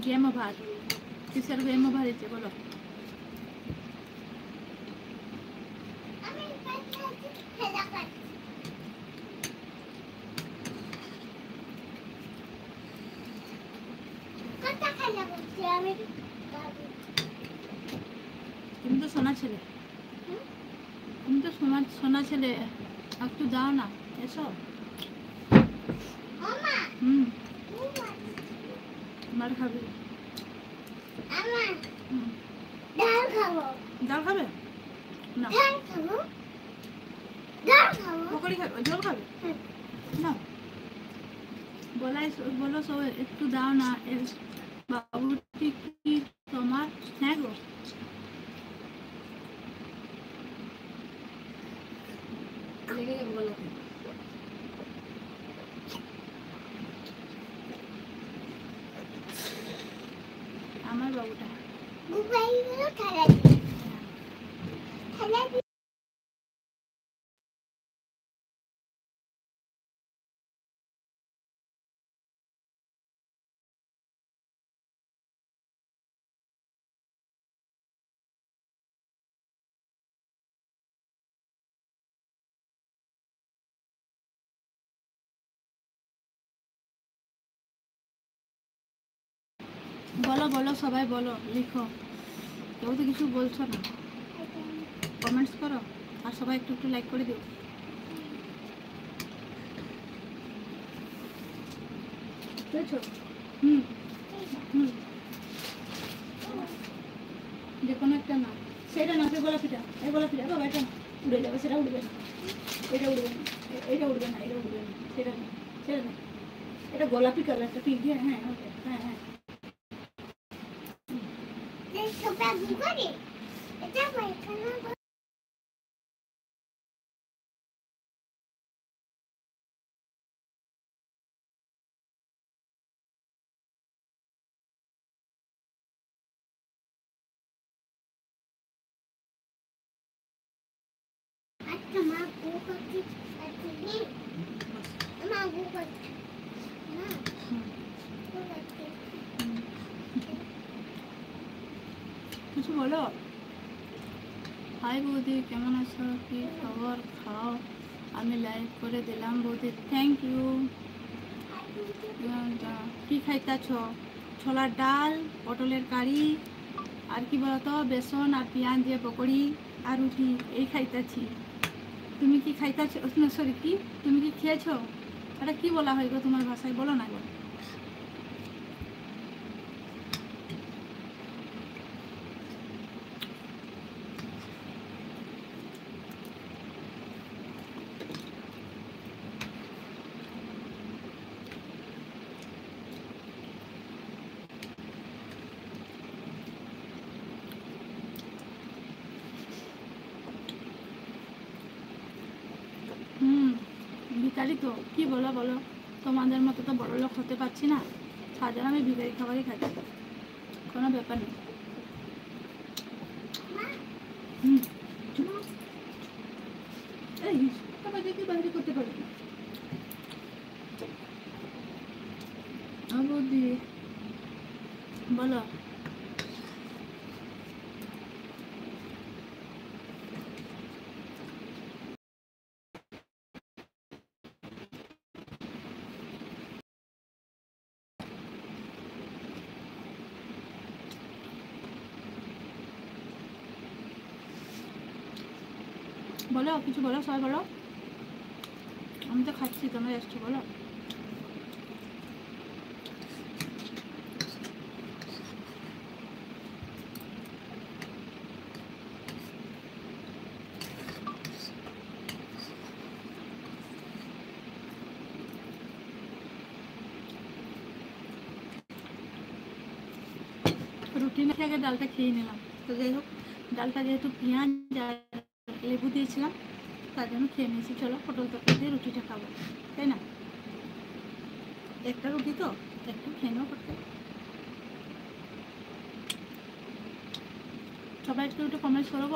Game over. কিসের game over হয়েছে বলো? তুমি তো সোনা ছেলে, তুমি তো সোনা ছেলে, একটু দাও না এসো। মার খাবে? ডাল খাবে না? পকোড়ি খাবে? জল খাবে না? বলো সব একটু দাও না। বাবুটি কি তোমার? হ্যাঁ গো, লেগে যাবে গলাতে। আমার বাবুটা বলো বলো, সবাই বলো, লিখো। কেউ তো কিছু বলছো না, কমেন্টস করো আর সবাই একটু একটু লাইক করে দিও। বুঝেছো? হুম হুম, যে কোনো একটা না, সেটা না, সে গোলাপিটা, এই গোলাপিটা বাবা, এটা উড়ে যাবে, সেটা উড়বে না, এটা উড়বে না, এটা উড়বে না, এটা উড়বে না, সেটা না, সেটা না, এটা গোলাপি কালারটা পিঙ্ক। হ্যাঁ হ্যাঁ ওকে, হ্যাঁ হ্যাঁ। কিছু বলো। হাই বৌদি, কেমন আছো? কি খবর? খাও, আমি লাইভ করে দিলাম বৌদি, থ্যাংক ইউ। কি খাইতেছ? ছোলার ডাল, পটলের কারি, আর কি বলতো, বেসন আর পেঁয়াজ দিয়ে পকোড়ি আর রুটি, এই খাইতেছি। তুমি কি খাইতেছ? সরি, কি তুমি কি খেয়েছো? এটা কি বলা হয় গো তোমার ভাষায়? বলো না গো। ভিখারি তো, কি বলো বলো, তোমাদের মতো তো বড় লোক হতে পারছি না, সাধারণ আমি ভিখারি খাবারই খাচ্ছি, কোনো ব্যাপার নেই। এই সবাইকে কি বাইরে করতে পারবি? বৌদি বলো। বলো কিছু, বলো সবাই বলো। আমি তো খাচ্ছি, তোমরা এসছো, বলো। রুটি না খেয়ে ডালটা খেয়ে নিলাম, তো যাই হোক, ডালটা যেহেতু পেঁয়াজ আর লেবু দিয়েছিলাম, তার জন্য খেয়ে নিয়েছি। চলো পটল তরকারি দিয়ে রুটিটা খাবো, তাই না? একটা রুটি তো একটু খেয়ে নেওয়া করতে। সবাই একটু একটু কমেন্টস করবো।